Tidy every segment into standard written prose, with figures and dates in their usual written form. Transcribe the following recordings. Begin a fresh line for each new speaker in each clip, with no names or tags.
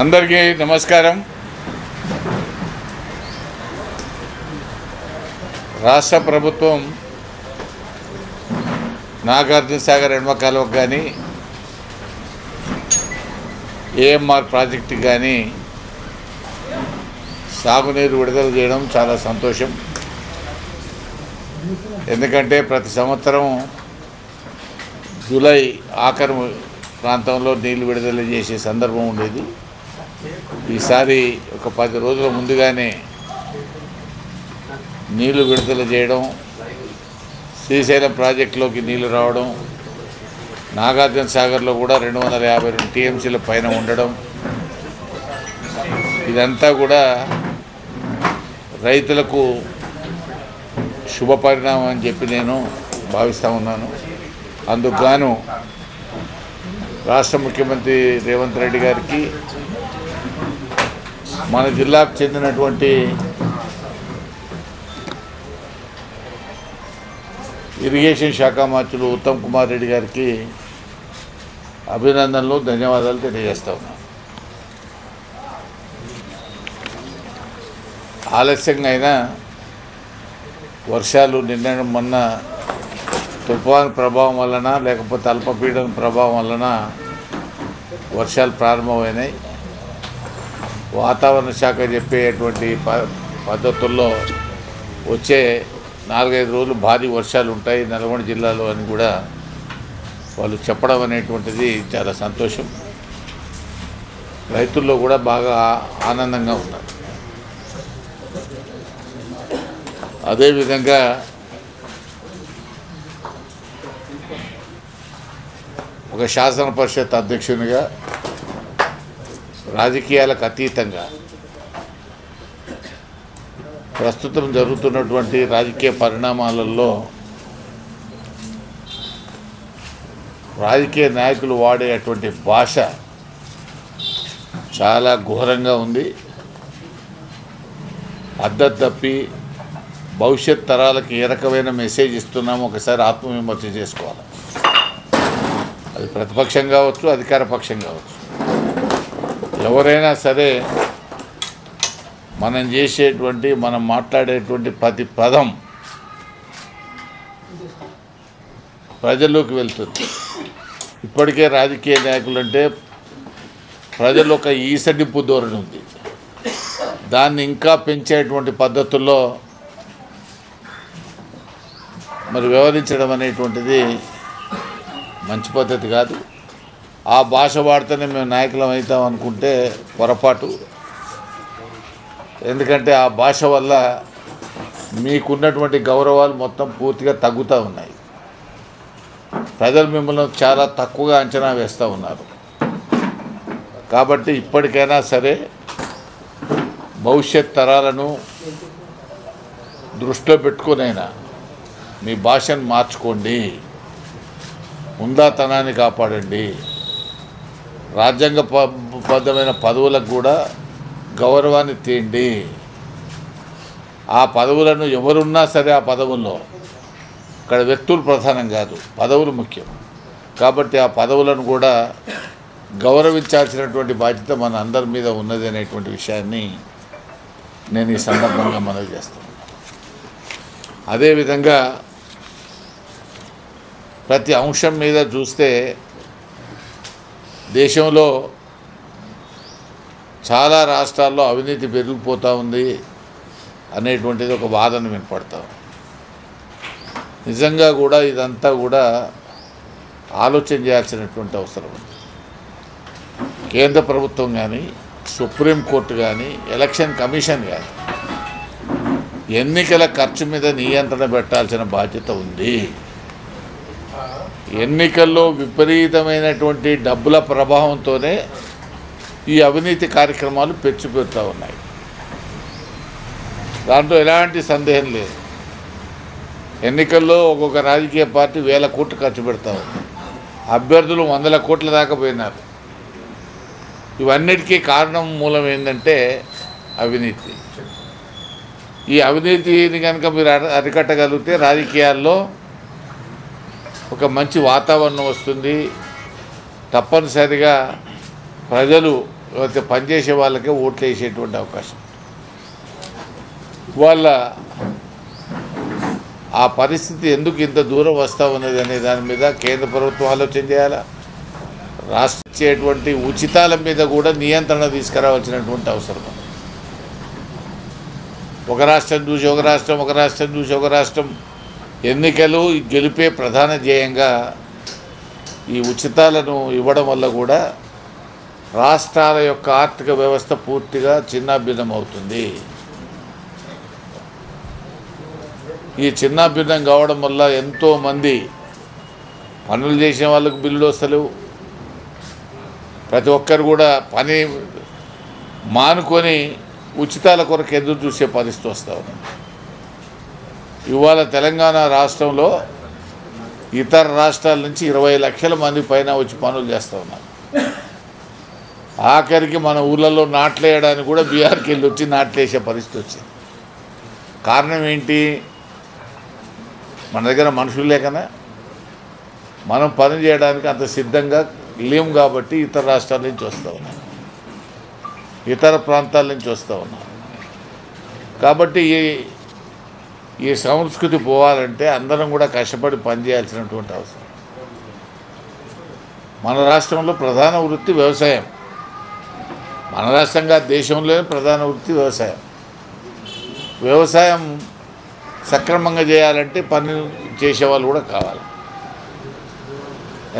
అందరికీ నమస్కారం. రాష్ట్ర ప్రభుత్వం నాగార్జున సాగర్ ఎడమ కాలువకు కానీ ఏఎంఆర్ ప్రాజెక్టుకి కానీ సాగునీరు విడుదల చేయడం చాలా సంతోషం. ఎందుకంటే ప్రతి సంవత్సరం జూలై ఆఖరు ప్రాంతంలో నీళ్లు విడుదల చేసే సందర్భం ఉండేది. ఈసారి ఒక 10 రోజుల ముందుగానే నీళ్లు విడుదల చేయడం, శ్రీశైలం ప్రాజెక్టులోకి నీళ్లు రావడం, నాగార్జున సాగర్లో కూడా 252 టీఎంసీల పైన ఉండడం, ఇదంతా కూడా రైతులకు శుభ పరిణామం అని చెప్పి నేను భావిస్తూ ఉన్నాను. అందుకు గాను రాష్ట్ర ముఖ్యమంత్రి రేవంత్ రెడ్డి గారికి, మన జిల్లాకు చెందినటువంటి ఇరిగేషన్ శాఖ మంత్రులు ఉత్తమ్ కుమార్ రెడ్డి గారికి అభినందనలు, ధన్యవాదాలు తెలియజేస్తా ఉన్నాను. ఆలస్యంగా అయినా వర్షాలు నిన్న మొన్న తుఫాను ప్రభావం వలన లేకపోతే అల్పపీడన ప్రభావం వలన వర్షాలు ప్రారంభమైనాయి. వాతావరణ శాఖ చెప్పేటువంటి పద్ధతుల్లో వచ్చే 4-5 రోజులు భారీ వర్షాలు ఉంటాయి నల్గొండ జిల్లాలో అని కూడా వాళ్ళు చెప్పడం అనేటువంటిది చాలా సంతోషం. రైతుల్లో కూడా బాగా ఆనందంగా ఉన్నారు. అదేవిధంగా ఒక శాసన పరిషత్ అధ్యక్షునిగా రాజకీయాలకు అతీతంగా ప్రస్తుతం జరుగుతున్నటువంటి రాజకీయ పరిణామాలలో రాజకీయ నాయకులు వాడేటువంటి భాష చాలా ఘోరంగా ఉంది. పద్ధతి తప్పి భవిష్యత్ తరాలకు ఏ రకమైన మెసేజ్ ఇస్తున్నామో ఒకసారి ఆత్మవిమర్శ చేసుకోవాలి. అది ప్రతిపక్షం కావచ్చు, అధికార పక్షం కావచ్చు, ఎవరైనా సరే మనం మాట్లాడేటువంటి ప్రతి పదం ప్రజల్లోకి వెళ్తుంది. ఇప్పటికే రాజకీయ నాయకులు అంటే ప్రజలు ఒక ఈసడింపు ధోరణి ఉంది. దాన్ని ఇంకా పెంచేటువంటి పద్ధతుల్లో మరి వ్యవహరించడం అనేటువంటిది మంచి పద్ధతి కాదు. ఆ భాష వాడితేనే మేము నాయకులం అవుతాం అనుకుంటే పొరపాటు. ఎందుకంటే ఆ భాష వల్ల మీకున్నటువంటి గౌరవాలు మొత్తం పూర్తిగా తగ్గుతూ ఉన్నాయి. ప్రజలు మిమ్మల్ని చాలా తక్కువగా అంచనా వేస్తూ ఉన్నారు. కాబట్టి ఇప్పటికైనా సరే భవిష్యత్ తరాలను దృష్టిలో పెట్టుకునైనా మీ భాషను మార్చుకోండి, ఉందాతనాన్ని కాపాడండి, రాజ్యాంగబద్ధమైన పదవులకు కూడా గౌరవాన్ని తేండి. ఆ పదవులను ఎవరున్నా సరే ఆ పదవుల్లో ఇక్కడ వ్యక్తులు ప్రధానం కాదు, పదవులు ముఖ్యం. కాబట్టి ఆ పదవులను కూడా గౌరవించాల్సినటువంటి బాధ్యత మన అందరి మీద ఉన్నది అనేటువంటి విషయాన్ని నేను ఈ సందర్భంగా మనవి చేస్తాను. అదేవిధంగా ప్రతి అంశం మీద చూస్తే దేశంలో చాలా రాష్ట్రాల్లో అవినీతి పెరిగిపోతూ ఉంది అనేటువంటిది ఒక వాదన వినపడతాం. నిజంగా కూడా ఇదంతా కూడా ఆలోచన చేయాల్సినటువంటి అవసరం ఉంది. కేంద్ర ప్రభుత్వం కానీ, సుప్రీంకోర్టు కానీ, ఎలక్షన్ కమిషన్ కానీ ఎన్నికల ఖర్చు మీద నియంత్రణ పెట్టాల్సిన బాధ్యత ఉంది. ఎన్నికల్లో విపరీతమైనటువంటి డబ్బుల ప్రభావంతోనే ఈ అవినీతి కార్యక్రమాలు పెంచిపోతూ ఉన్నాయి. దాంట్లో ఎలాంటి సందేహం లేదు. ఎన్నికల్లో ఒక్కొక్క రాజకీయ పార్టీ 1000 కోట్లు ఖర్చు పెడతా ఉంది. అభ్యర్థులు 100 కోట్ల దాకా పోయినారు. ఇవన్నిటికీ కారణం మూలం ఏంటంటే అవినీతి. ఈ అవినీతిని కనుక మీరు అరికట్టగలిగితే రాజకీయాల్లో ఒక మంచి వాతావరణం వస్తుంది. తప్పనిసరిగా ప్రజలు లేకపోతే పనిచేసే వాళ్ళకే ఓట్లు వేసేటువంటి అవకాశం. వాళ్ళ ఆ పరిస్థితి ఎందుకు ఇంత దూరం వస్తూ ఉన్నది అనే దాని మీద కేంద్ర ప్రభుత్వం ఆలోచన చేయాలా. రాష్ట్రం ఇచ్చేటువంటి ఉచితాల మీద కూడా నియంత్రణ తీసుకురావాల్సినటువంటి అవసరం ఉంది. ఒక రాష్ట్రం చూసి ఒక రాష్ట్రం, ఒక రాష్ట్రం చూసి ఒక రాష్ట్రం, ఎన్నికలు గెలిపే ప్రధాన ధ్యేయంగా ఈ ఉచితాలను ఇవ్వడం వల్ల కూడా రాష్ట్రాల యొక్క ఆర్థిక వ్యవస్థ పూర్తిగా చిన్నాభిన్నం అవుతుంది. ఈ చిన్నాభిన్నం కావడం వల్ల ఎంతోమంది పనులు చేసిన వాళ్ళకు బిల్లులు వస్తలేవు. ప్రతి ఒక్కరు కూడా పని మానుకొని ఉచితాల కొరకు ఎదురు చూసే పరిస్థితి వస్తూ ఉంది. ఇవాళ తెలంగాణ రాష్ట్రంలో ఇతర రాష్ట్రాల నుంచి 20 లక్షల మంది పైన వచ్చి పనులు చేస్తూ ఉన్నారు. ఆఖరికి మన ఊళ్ళల్లో నాట్లేయడానికి కూడా బీహార్కి వెళ్ళి వచ్చి నాట్లేసే పరిస్థితి వచ్చింది. కారణం ఏంటి? మన దగ్గర మనుషులు లేకనా? మనం పని చేయడానికి అంత సిద్ధంగా లేము కాబట్టి ఇతర రాష్ట్రాల నుంచి వస్తూ ఉన్నాం, ఇతర ప్రాంతాల నుంచి వస్తూ ఉన్నాం. కాబట్టి ఈ సంస్కృతి పోవాలంటే అందరం కూడా కష్టపడి పనిచేయాల్సినటువంటి అవసరం. మన రాష్ట్రంలో ప్రధాన వృత్తి వ్యవసాయం. మన రాష్ట్రంగా దేశంలోనే ప్రధాన వృత్తి వ్యవసాయం. వ్యవసాయం సక్రమంగా చేయాలంటే పని చేసేవాళ్ళు కూడా కావాలి.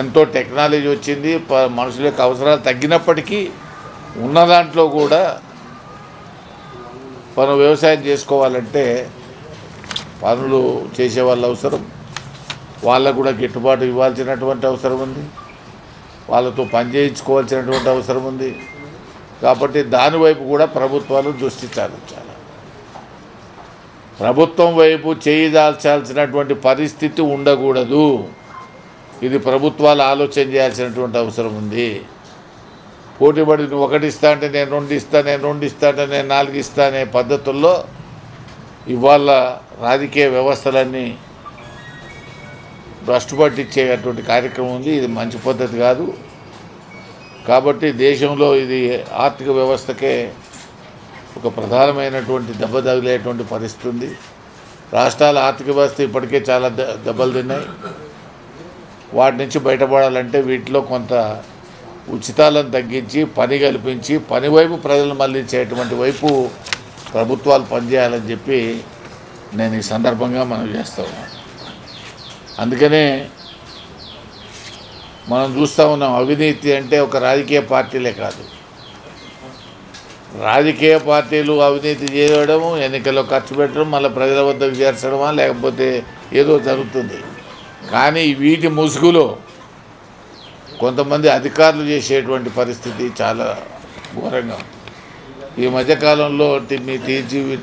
ఎంతో టెక్నాలజీ వచ్చింది, మనుషుల యొక్క అవసరాలు తగ్గినప్పటికీ ఉన్న దాంట్లో కూడా మనం వ్యవసాయం చేసుకోవాలంటే పనులు చేసేవాళ్ళు అవసరం. వాళ్ళకు కూడా గిట్టుబాటు ఇవ్వాల్సినటువంటి అవసరం ఉంది, వాళ్ళతో పని చేయించుకోవాల్సినటువంటి అవసరం ఉంది. కాబట్టి దానివైపు కూడా ప్రభుత్వాలు దృష్టి సారించాలి. ప్రభుత్వం వైపు చేయి దాల్చాల్సినటువంటి పరిస్థితి ఉండకూడదు. ఇది ప్రభుత్వాలు ఆలోచన చేయాల్సినటువంటి అవసరం ఉంది. పోటీపడి నువ్వు 1 ఇస్తా అంటే నేను 2 ఇస్తా, నేను 2 ఇస్తా అంటే నేను 4 ఇస్తా అనే పద్ధతుల్లో ఇవాళ రాజకీయ వ్యవస్థలన్నీ భ్రష్టు పట్టించేటువంటి కార్యక్రమం ఉంది. ఇది మంచి పద్ధతి కాదు. కాబట్టి దేశంలో ఇది ఆర్థిక వ్యవస్థకే ఒక ప్రధానమైనటువంటి దెబ్బ తగిలేటువంటి పరిస్థితి ఉంది. రాష్ట్రాల ఆర్థిక వ్యవస్థ ఇప్పటికే చాలా దెబ్బలు తిన్నాయి. వాటి నుంచి బయటపడాలంటే వీటిలో కొంత ఉచితాలను తగ్గించి పని కల్పించి పని వైపు ప్రజలు మళ్లించేటువంటి వైపు ప్రభుత్వాలు పనిచేయాలని చెప్పి నేను ఈ సందర్భంగా మనం చేస్తూ ఉన్నాను. అందుకనే మనం చూస్తూ ఉన్నాం, అవినీతి అంటే ఒక రాజకీయ పార్టీలే కాదు, రాజకీయ పార్టీలు అవినీతి చేయడము, ఎన్నికల్లో ఖర్చు పెట్టడం, మళ్ళీ ప్రజల వద్దకు చేర్చడమా లేకపోతే ఏదో జరుగుతుంది. కానీ వీటి ముసుగులో కొంతమంది అధికారులు చేసేటువంటి పరిస్థితి చాలా ఘోరంగా ఉంది. ఈ మధ్యకాలంలో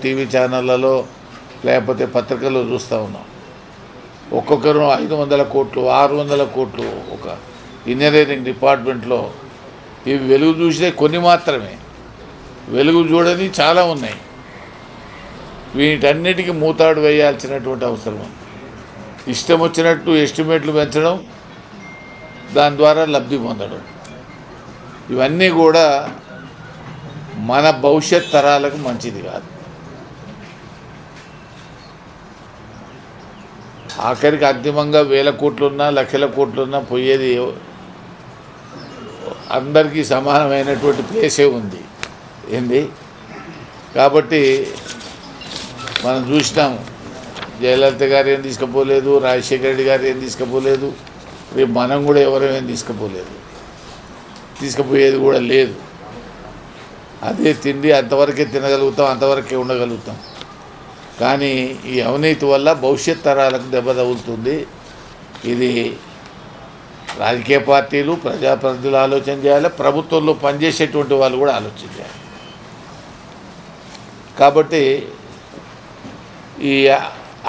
టీవీ ఛానళ్ళలో లేకపోతే పత్రికల్లో చూస్తూ ఉన్నాం. ఒక్కొక్కరు 500 కోట్లు 600 కోట్లు ఒక ఇంజనీరింగ్ డిపార్ట్మెంట్లో. ఇవి వెలుగు చూసే కొన్ని మాత్రమే, వెలుగు చూడని చాలా ఉన్నాయి. వీటన్నిటికీ మూతాడు వేయాల్సినటువంటి అవసరం ఉంది. ఇష్టం వచ్చినట్టు ఎస్టిమేట్లు పెంచడం, దాని ద్వారా లబ్ధి పొందడం, ఇవన్నీ కూడా మన భవిష్యత్ తరాలకు మంచిది కాదు. ఆఖరికి అంతిమంగా 1000 కోట్లున్నా 1,00,000 కోట్లున్నా పోయేది అందరికీ సమానమైనటువంటి ప్లేసే ఉంది ఏంది. కాబట్టి మనం చూసినాము, జయలలిత గారు ఏం తీసుకుపోలేదు, రాజశేఖర రెడ్డి గారు ఏం తీసుకుపోలేదు, రేపు మనం కూడా ఎవరేం తీసుకుపోయేది కూడా లేదు. అదే తిండి అంతవరకే తినగలుగుతాం, అంతవరకే ఉండగలుగుతాం. కానీ ఈ అవినీతి వల్ల భవిష్యత్ తరాలకు దెబ్బ తగులుతుంది. ఇది రాజకీయ పార్టీలు ప్రజాప్రతినిధులు ఆలోచన చేయాలి, ప్రభుత్వంలో పనిచేసేటువంటి వాళ్ళు కూడా ఆలోచన చేయాలి. కాబట్టి ఈ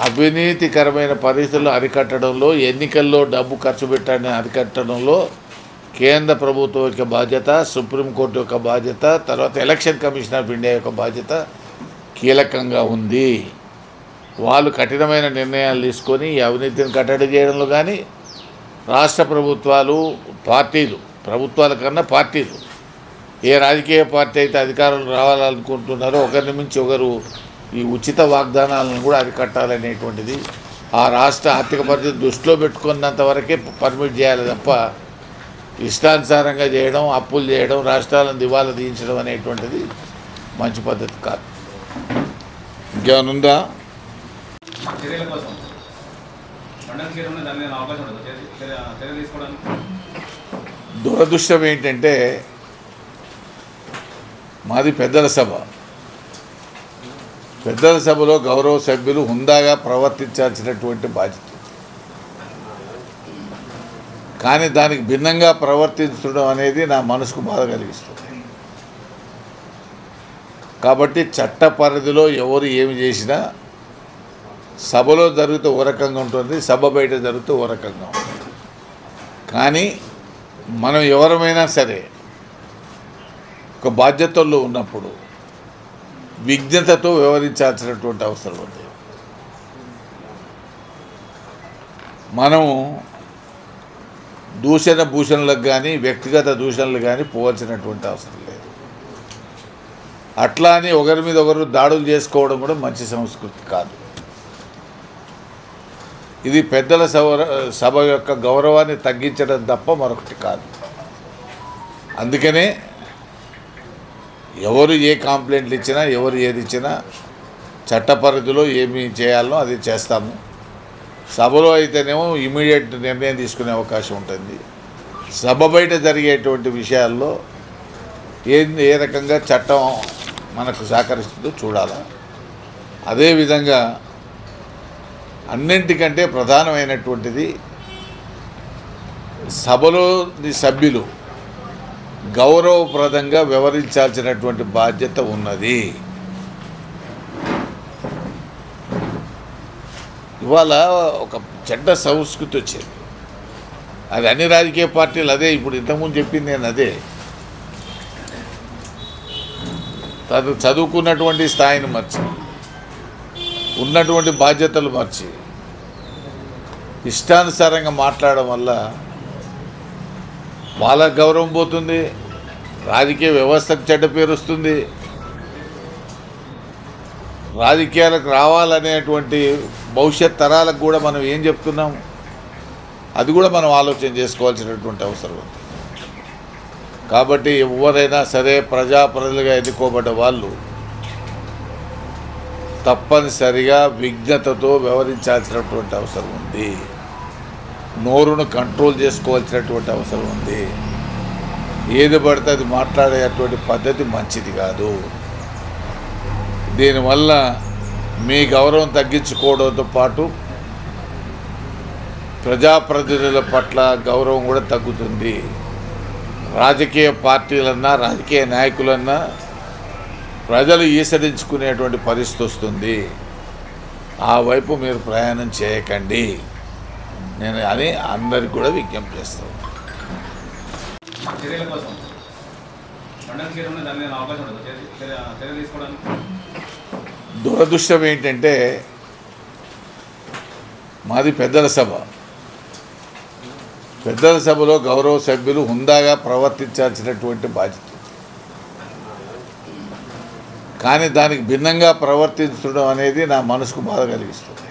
అవినీతికరమైన పరిస్థితులను అరికట్టడంలో, ఎన్నికల్లో డబ్బు ఖర్చు పెట్టడాన్ని అరికట్టడంలో కేంద్ర ప్రభుత్వం యొక్క బాధ్యత, సుప్రీంకోర్టు యొక్క బాధ్యత, తర్వాత ఎలక్షన్ కమిషన్ ఆఫ్ ఇండియా యొక్క బాధ్యత కీలకంగా ఉంది. వాళ్ళు కఠినమైన నిర్ణయాలు తీసుకొని ఈ అవినీతిని కట్టడి చేయడంలో కానీ, రాష్ట్ర ప్రభుత్వాలు, పార్టీలు, ప్రభుత్వాల కన్నా పార్టీలు ఏ రాజకీయ పార్టీ అయితే అధికారంలో రావాలనుకుంటున్నారో ఒకరిని మించి ఒకరు ఈ ఉచిత వాగ్దానాలను కూడా అరికట్టాలనేటువంటిది ఆ రాష్ట్ర ఆర్థిక పరిస్థితి దృష్టిలో పెట్టుకున్నంత వరకే పర్మిట్ చేయాలి తప్ప ఇష్టానుసారంగా చేయడం, అప్పులు చేయడం, రాష్ట్రాలను దివాలా తీయించడం అనేటువంటిది మంచి పద్ధతి కాదు. ఇంకేమైనా ఉందా? దురదృష్టం ఏంటంటే మాది పెద్దల సభ. పెద్దల సభలో గౌరవ సభ్యులు హుందాగా ప్రవర్తించాల్సినటువంటి బాధ్యత, కానీ దానికి భిన్నంగా ప్రవర్తించడం అనేది నా మనసుకు బాధ కలిగిస్తుంది. కాబట్టి చట్ట పరిధిలో ఎవరు ఏమి చేసినా సభలో జరిగితే ఓ రకంగా ఉంటుంది, సభ బయట జరిగితే ఓ రకంగా ఉంటుంది. కానీ మనం ఎవరమైనా సరే ఒక బాధ్యతల్లో ఉన్నప్పుడు విజ్ఞతతో వ్యవహరించాల్సినటువంటి అవసరం ఉంది. మనం భూషణలకు కానీ వ్యక్తిగత దూషణలు కానీ పోవాల్సినటువంటి అవసరం లేదు. అట్లా అని ఒకరి మీద ఒకరు దాడులు చేసుకోవడం కూడా మంచి సంస్కృతి కాదు. ఇది పెద్దల సభ యొక్క గౌరవాన్ని తగ్గించడం తప్ప మరొకటి కాదు. అందుకనే ఎవరు ఏ కంప్లైంట్లు ఇచ్చినా, ఎవరు ఏది ఇచ్చినా చట్ట పరిధిలో ఏమి చేయాలో అది చేస్తాము. సభలో అయితేనేమో ఇమీడియట్ నిర్ణయం తీసుకునే అవకాశం ఉంటుంది. సభ బయట జరిగేటువంటి విషయాల్లో ఏ రకంగా చట్టం మనకు సహకరిస్తుందో చూడాలి. అదేవిధంగా అన్నింటికంటే ప్రధానమైనటువంటిది సభలోని సభ్యులు గౌరవప్రదంగా వ్యవహరించాల్సినటువంటి బాధ్యత ఉన్నది. ఇవాళ ఒక చెడ్డ సంస్కృతి వచ్చింది. అది అన్ని రాజకీయ పార్టీలు అదే. ఇప్పుడు ఇంతకుముందు చెప్పింది నేను అదే. తను చదువుకున్నటువంటి స్థాయిని మర్చి, ఉన్నటువంటి బాధ్యతలు మర్చి ఇష్టానుసారంగా మాట్లాడడం వల్ల వాళ్ళ గౌరవం పోతుంది, రాజకీయ వ్యవస్థకు చెడ్డ పేరు వస్తుంది. రాజకీయాలకు రావాలనేటువంటి భవిష్యత్ తరాలకు కూడా మనం ఏం చెప్తున్నాం, అది కూడా మనం ఆలోచన చేసుకోవాల్సినటువంటి అవసరం ఉంది. కాబట్టి ఎవరైనా సరే ప్రజాప్రతినిధులుగా ఎన్నుకోబడ్డ వాళ్ళు తప్పనిసరిగా విజ్ఞతతో వ్యవహరించాల్సినటువంటి అవసరం ఉంది. నోరును కంట్రోల్ చేసుకోవాల్సినటువంటి అవసరం ఉంది. ఏది పడితే అది మాట్లాడేటువంటి పద్ధతి మంచిది కాదు. దీనివల్ల మీ గౌరవం తగ్గించుకోవడంతో పాటు ప్రజాప్రతినిధుల పట్ల గౌరవం కూడా తగ్గుతుంది. రాజకీయ పార్టీలన్నా, రాజకీయ నాయకులన్నా ప్రజలు ఈసరించుకునేటువంటి పరిస్థితి వస్తుంది. ఆ వైపు మీరు ప్రయాణం చేయకండి నేను అని అందరికి కూడా విజ్ఞప్తి చేస్తాను. దురదృష్టం ఏంటంటే మాది పెద్దల సభ. పెద్దల సభలో గౌరవ సభ్యులు హుందాగా ప్రవర్తించాల్సినటువంటి బాధ్యత, కానీ దానికి భిన్నంగా ప్రవర్తించడం అనేది నా మనసుకు బాధ కలిగిస్తుంది.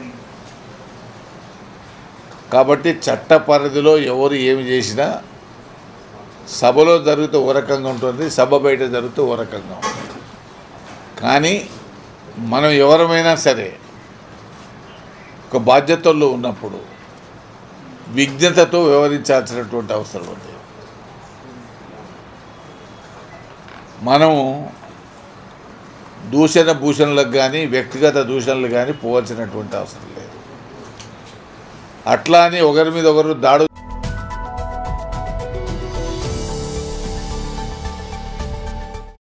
కాబట్టి చట్ట పరిధిలో ఎవరు ఏమి చేసినా సభలో జరిగితే ఓ రకంగా ఉంటుంది, సభ బయట జరిగితే ఓ రకంగా ఉంటుంది. కానీ మనం ఎవరమైనా సరే ఒక బాధ్యతల్లో ఉన్నప్పుడు విజ్ఞతతో వ్యవహరించాల్సినటువంటి అవసరం ఉంది. మనం భూషణలకు కానీ వ్యక్తిగత దూషణలు కానీ పోవాల్సినటువంటి అవసరం లేదు. అట్లా అని ఒకరి మీద ఒకరు దాడులు